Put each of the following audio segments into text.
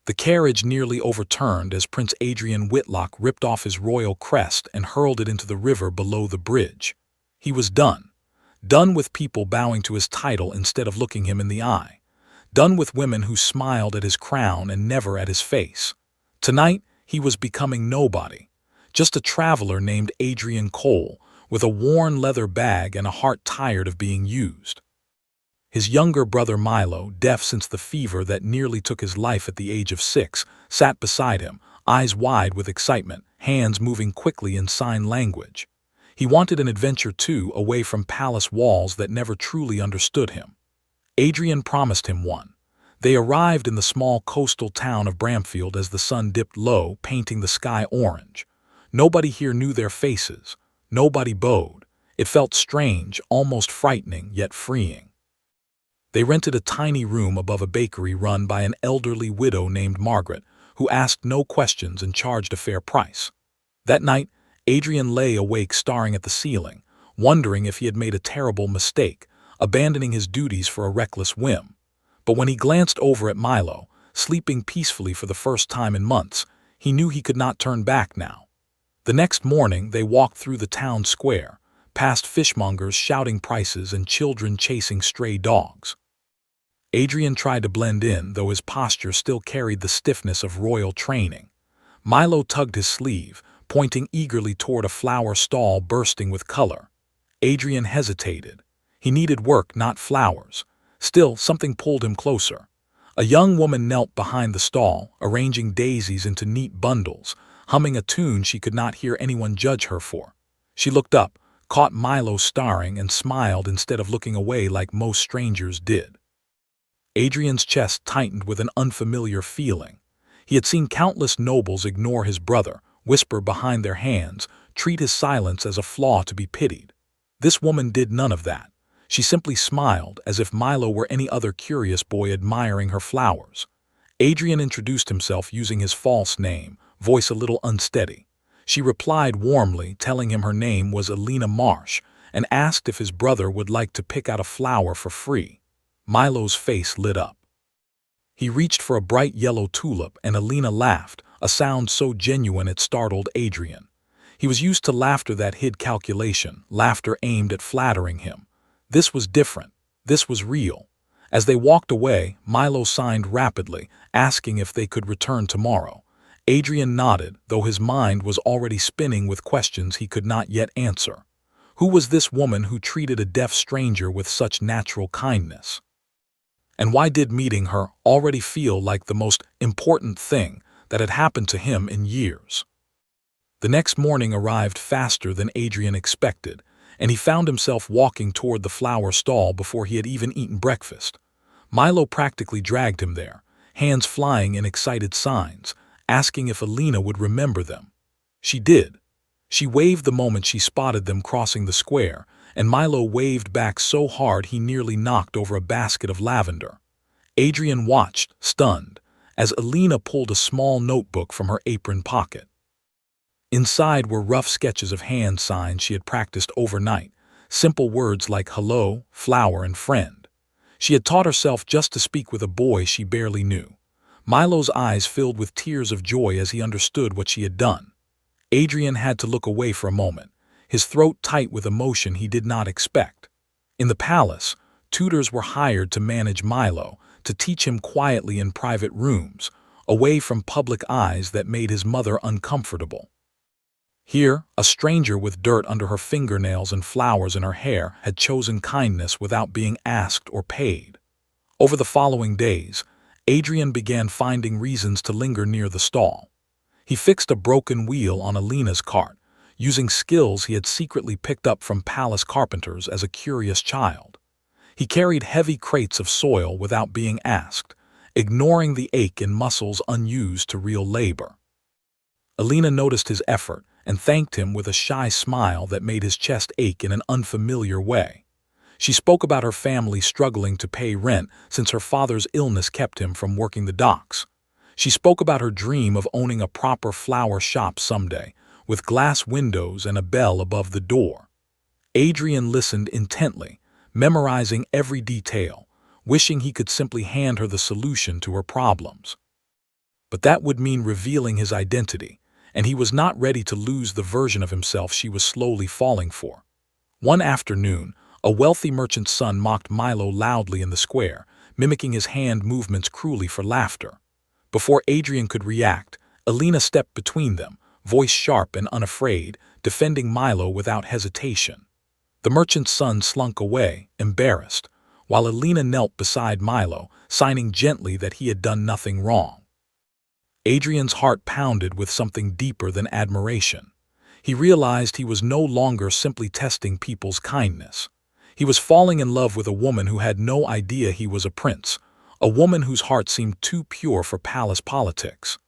The carriage nearly overturned as Prince Adrian Whitlock ripped off his royal crest and hurled it into the river below the bridge. He was done. Done with people bowing to his title instead of looking him in the eye. Done with women who smiled at his crown and never at his face. Tonight, he was becoming nobody. Just a traveler named Adrian Cole, with a worn leather bag and a heart tired of being used. His younger brother Milo, deaf since the fever that nearly took his life at the age of 6, sat beside him, eyes wide with excitement, hands moving quickly in sign language. He wanted an adventure too, away from palace walls that never truly understood him. Adrian promised him one. They arrived in the small coastal town of Bramfield as the sun dipped low, painting the sky orange. Nobody here knew their faces. Nobody bowed. It felt strange, almost frightening, yet freeing. They rented a tiny room above a bakery run by an elderly widow named Margaret, who asked no questions and charged a fair price. That night, Adrian lay awake staring at the ceiling, wondering if he had made a terrible mistake, abandoning his duties for a reckless whim. But when he glanced over at Milo, sleeping peacefully for the first time in months, he knew he could not turn back now. The next morning, they walked through the town square, past fishmongers shouting prices and children chasing stray dogs. Adrian tried to blend in, though his posture still carried the stiffness of royal training. Milo tugged his sleeve, pointing eagerly toward a flower stall bursting with color. Adrian hesitated. He needed work, not flowers. Still, something pulled him closer. A young woman knelt behind the stall, arranging daisies into neat bundles, humming a tune she could not hear anyone judge her for. She looked up, caught Milo staring, and smiled instead of looking away like most strangers did. Adrian's chest tightened with an unfamiliar feeling. He had seen countless nobles ignore his brother, whisper behind their hands, treat his silence as a flaw to be pitied. This woman did none of that. She simply smiled, as if Milo were any other curious boy admiring her flowers. Adrian introduced himself using his false name, voice a little unsteady. She replied warmly, telling him her name was Alina Marsh, and asked if his brother would like to pick out a flower for free. Milo's face lit up. He reached for a bright yellow tulip, and Alina laughed, a sound so genuine it startled Adrian. He was used to laughter that hid calculation, laughter aimed at flattering him. This was different. This was real. As they walked away, Milo signed rapidly, asking if they could return tomorrow. Adrian nodded, though his mind was already spinning with questions he could not yet answer. Who was this woman who treated a deaf stranger with such natural kindness? And why did meeting her already feel like the most important thing that had happened to him in years? The next morning arrived faster than Adrian expected, and he found himself walking toward the flower stall before he had even eaten breakfast. Milo practically dragged him there, hands flying in excited signs, asking if Alina would remember them. She did. She waved the moment she spotted them crossing the square, and Milo waved back so hard he nearly knocked over a basket of lavender. Adrian watched, stunned, as Alina pulled a small notebook from her apron pocket. Inside were rough sketches of hand signs she had practiced overnight, simple words like hello, flower, and friend. She had taught herself just to speak with a boy she barely knew. Milo's eyes filled with tears of joy as he understood what she had done. Adrian had to look away for a moment, his throat tight with emotion he did not expect. In the palace, tutors were hired to manage Milo, to teach him quietly in private rooms, away from public eyes that made his mother uncomfortable. Here, a stranger with dirt under her fingernails and flowers in her hair had chosen kindness without being asked or paid. Over the following days, Adrian began finding reasons to linger near the stall. He fixed a broken wheel on Alina's cart, using skills he had secretly picked up from palace carpenters as a curious child. He carried heavy crates of soil without being asked, ignoring the ache in muscles unused to real labor. Alina noticed his effort and thanked him with a shy smile that made his chest ache in an unfamiliar way. She spoke about her family struggling to pay rent since her father's illness kept him from working the docks. She spoke about her dream of owning a proper flower shop someday, with glass windows and a bell above the door. Adrian listened intently, memorizing every detail, wishing he could simply hand her the solution to her problems. But that would mean revealing his identity, and he was not ready to lose the version of himself she was slowly falling for. One afternoon, a wealthy merchant's son mocked Milo loudly in the square, mimicking his hand movements cruelly for laughter. Before Adrian could react, Alina stepped between them, voice sharp and unafraid, defending Milo without hesitation. The merchant's son slunk away, embarrassed, while Alina knelt beside Milo, signing gently that he had done nothing wrong. Adrian's heart pounded with something deeper than admiration. He realized he was no longer simply testing people's kindness. He was falling in love with a woman who had no idea he was a prince, a woman whose heart seemed too pure for palace politics.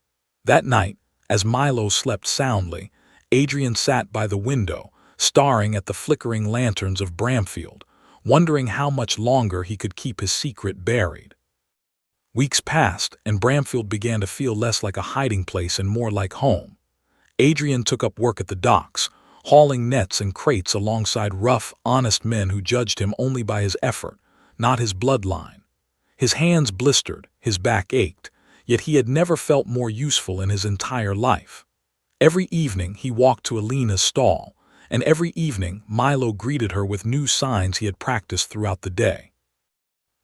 That night, as Milo slept soundly, Adrian sat by the window, staring at the flickering lanterns of Bramfield, wondering how much longer he could keep his secret buried. Weeks passed, and Bramfield began to feel less like a hiding place and more like home. Adrian took up work at the docks, hauling nets and crates alongside rough, honest men who judged him only by his effort, not his bloodline. His hands blistered, his back ached, yet he had never felt more useful in his entire life. Every evening he walked to Alina's stall, and every evening Milo greeted her with new signs he had practiced throughout the day.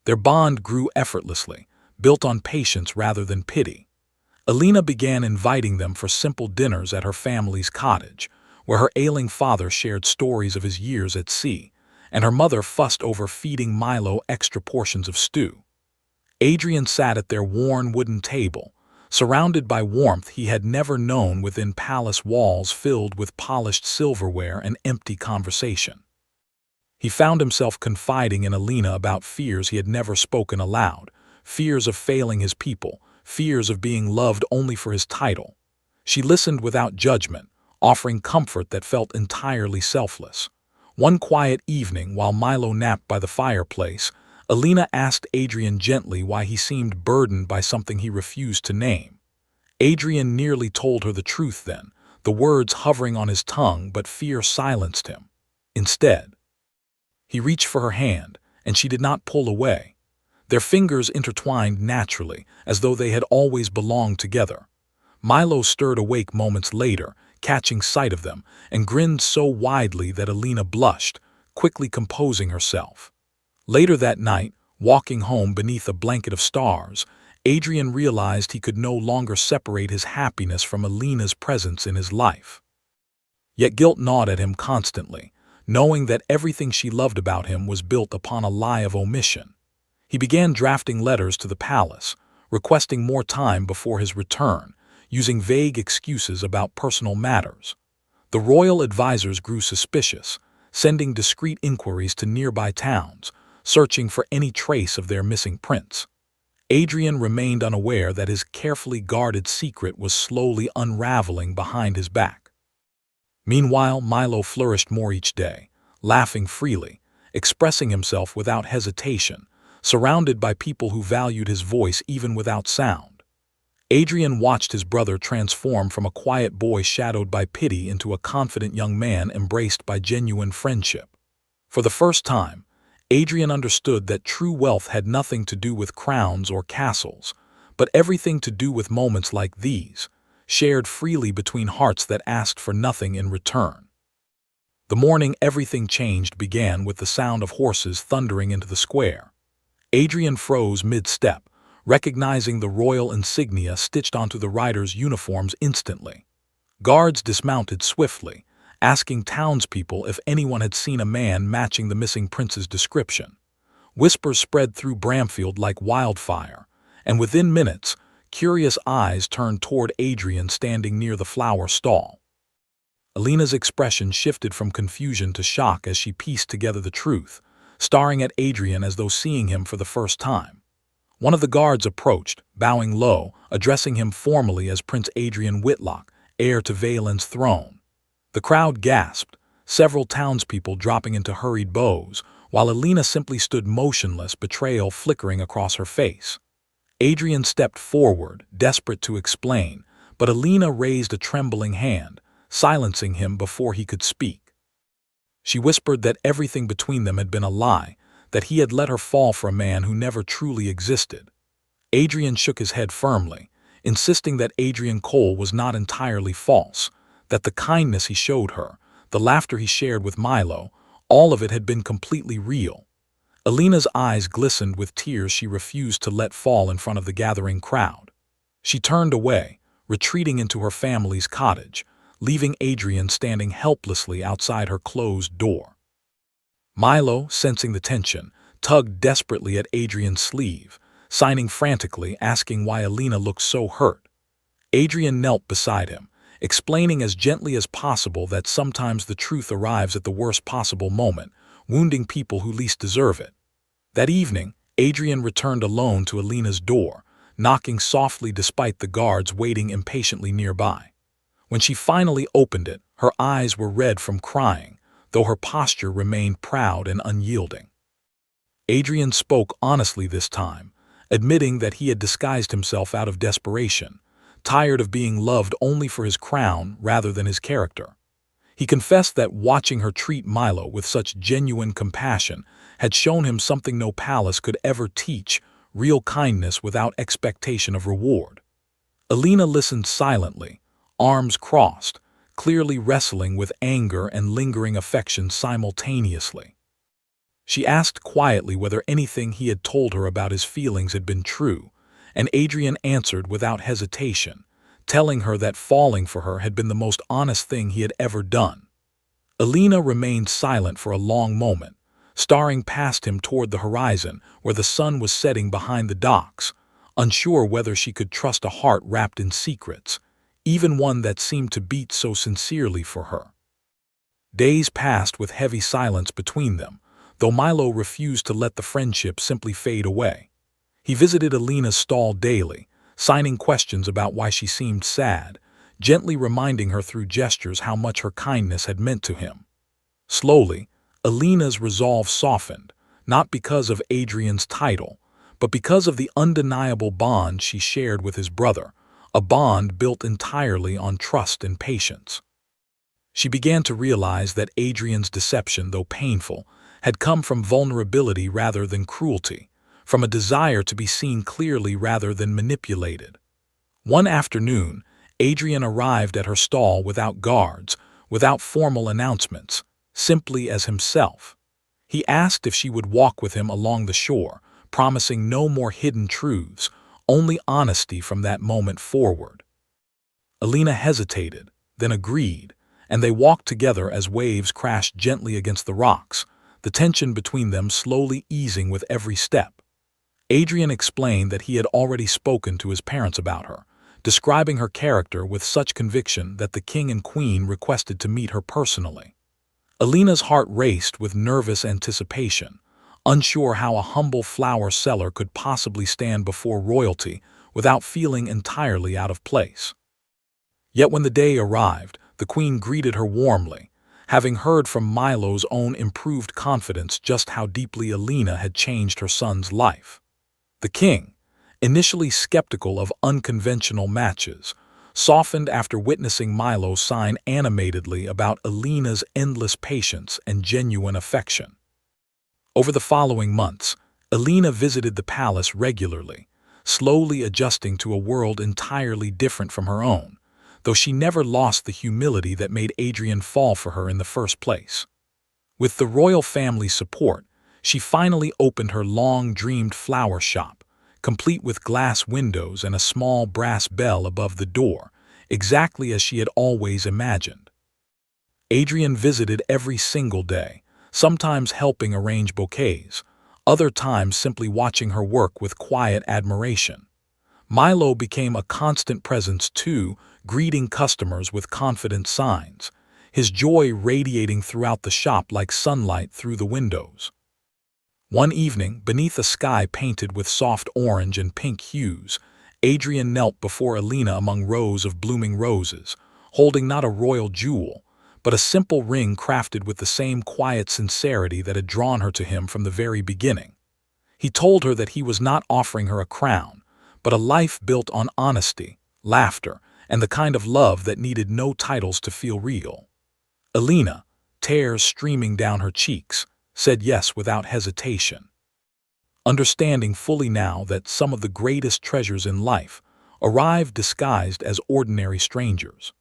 Their bond grew effortlessly, built on patience rather than pity. Alina began inviting them for simple dinners at her family's cottage, where her ailing father shared stories of his years at sea, and her mother fussed over feeding Milo extra portions of stew. Adrian sat at their worn wooden table, surrounded by warmth he had never known within palace walls filled with polished silverware and empty conversation. He found himself confiding in Alina about fears he had never spoken aloud, fears of failing his people, fears of being loved only for his title. She listened without judgment, offering comfort that felt entirely selfless. One quiet evening, while Milo napped by the fireplace, Alina asked Adrian gently why he seemed burdened by something he refused to name. Adrian nearly told her the truth then, the words hovering on his tongue, but fear silenced him. Instead, he reached for her hand, and she did not pull away. Their fingers intertwined naturally, as though they had always belonged together. Milo stirred awake moments later, catching sight of them, and grinned so widely that Alina blushed, quickly composing herself. Later that night, walking home beneath a blanket of stars, Adrian realized he could no longer separate his happiness from Alina's presence in his life. Yet guilt gnawed at him constantly, knowing that everything she loved about him was built upon a lie of omission. He began drafting letters to the palace, requesting more time before his return, using vague excuses about personal matters. The royal advisors grew suspicious, sending discreet inquiries to nearby towns, searching for any trace of their missing prince. Adrian remained unaware that his carefully guarded secret was slowly unraveling behind his back. Meanwhile, Milo flourished more each day, laughing freely, expressing himself without hesitation, surrounded by people who valued his voice even without sound. Adrian watched his brother transform from a quiet boy shadowed by pity into a confident young man embraced by genuine friendship. For the first time, Adrian understood that true wealth had nothing to do with crowns or castles, but everything to do with moments like these, shared freely between hearts that asked for nothing in return. The morning everything changed began with the sound of horses thundering into the square. Adrian froze mid-step, recognizing the royal insignia stitched onto the riders' uniforms instantly. Guards dismounted swiftly, asking townspeople if anyone had seen a man matching the missing prince's description. Whispers spread through Bramfield like wildfire, and within minutes, curious eyes turned toward Adrian standing near the flower stall. Alina's expression shifted from confusion to shock as she pieced together the truth, staring at Adrian as though seeing him for the first time. One of the guards approached, bowing low, addressing him formally as Prince Adrian Whitlock, heir to Valen's throne. The crowd gasped, several townspeople dropping into hurried bows, while Alina simply stood motionless, betrayal flickering across her face. Adrian stepped forward, desperate to explain, but Alina raised a trembling hand, silencing him before he could speak. She whispered that everything between them had been a lie, that he had let her fall for a man who never truly existed. Adrian shook his head firmly, insisting that Adrian Cole was not entirely false, that the kindness he showed her, the laughter he shared with Milo, all of it had been completely real. Alina's eyes glistened with tears she refused to let fall in front of the gathering crowd. She turned away, retreating into her family's cottage, leaving Adrian standing helplessly outside her closed door. Milo, sensing the tension, tugged desperately at Adrian's sleeve, signing frantically, asking why Alina looked so hurt. Adrian knelt beside him, explaining as gently as possible that sometimes the truth arrives at the worst possible moment, wounding people who least deserve it. That evening, Adrian returned alone to Alina's door, knocking softly despite the guards waiting impatiently nearby. When she finally opened it, her eyes were red from crying, though her posture remained proud and unyielding. Adrian spoke honestly this time, admitting that he had disguised himself out of desperation, tired of being loved only for his crown rather than his character. He confessed that watching her treat Milo with such genuine compassion had shown him something no palace could ever teach: real kindness without expectation of reward. Alina listened silently, arms crossed, clearly wrestling with anger and lingering affection simultaneously. She asked quietly whether anything he had told her about his feelings had been true, and Adrian answered without hesitation, telling her that falling for her had been the most honest thing he had ever done. Alina remained silent for a long moment, staring past him toward the horizon where the sun was setting behind the docks, unsure whether she could trust a heart wrapped in secrets, even one that seemed to beat so sincerely for her. Days passed with heavy silence between them, though Milo refused to let the friendship simply fade away. He visited Alina's stall daily, signing questions about why she seemed sad, gently reminding her through gestures how much her kindness had meant to him. Slowly, Alina's resolve softened, not because of Adrian's title, but because of the undeniable bond she shared with his brother, a bond built entirely on trust and patience. She began to realize that Adrian's deception, though painful, had come from vulnerability rather than cruelty, from a desire to be seen clearly rather than manipulated. One afternoon, Adrian arrived at her stall without guards, without formal announcements, simply as himself. He asked if she would walk with him along the shore, promising no more hidden truths, only honesty from that moment forward. Alina hesitated, then agreed, and they walked together as waves crashed gently against the rocks, the tension between them slowly easing with every step. Adrian explained that he had already spoken to his parents about her, describing her character with such conviction that the king and queen requested to meet her personally. Alina's heart raced with nervous anticipation, unsure how a humble flower seller could possibly stand before royalty without feeling entirely out of place. Yet when the day arrived, the queen greeted her warmly, having heard from Milo's own improved confidence just how deeply Alina had changed her son's life. The king, initially skeptical of unconventional matches, softened after witnessing Milo sign animatedly about Alina's endless patience and genuine affection. Over the following months, Alina visited the palace regularly, slowly adjusting to a world entirely different from her own, though she never lost the humility that made Adrian fall for her in the first place. With the royal family's support, she finally opened her long-dreamed flower shop, complete with glass windows and a small brass bell above the door, exactly as she had always imagined. Adrian visited every single day, sometimes helping arrange bouquets, other times simply watching her work with quiet admiration. Milo became a constant presence too, greeting customers with confident signs, his joy radiating throughout the shop like sunlight through the windows. One evening, beneath a sky painted with soft orange and pink hues, Adrian knelt before Alina among rows of blooming roses, holding not a royal jewel, but a simple ring crafted with the same quiet sincerity that had drawn her to him from the very beginning. He told her that he was not offering her a crown, but a life built on honesty, laughter, and the kind of love that needed no titles to feel real. Alina, tears streaming down her cheeks, said yes without hesitation, understanding fully now that some of the greatest treasures in life arrived disguised as ordinary strangers.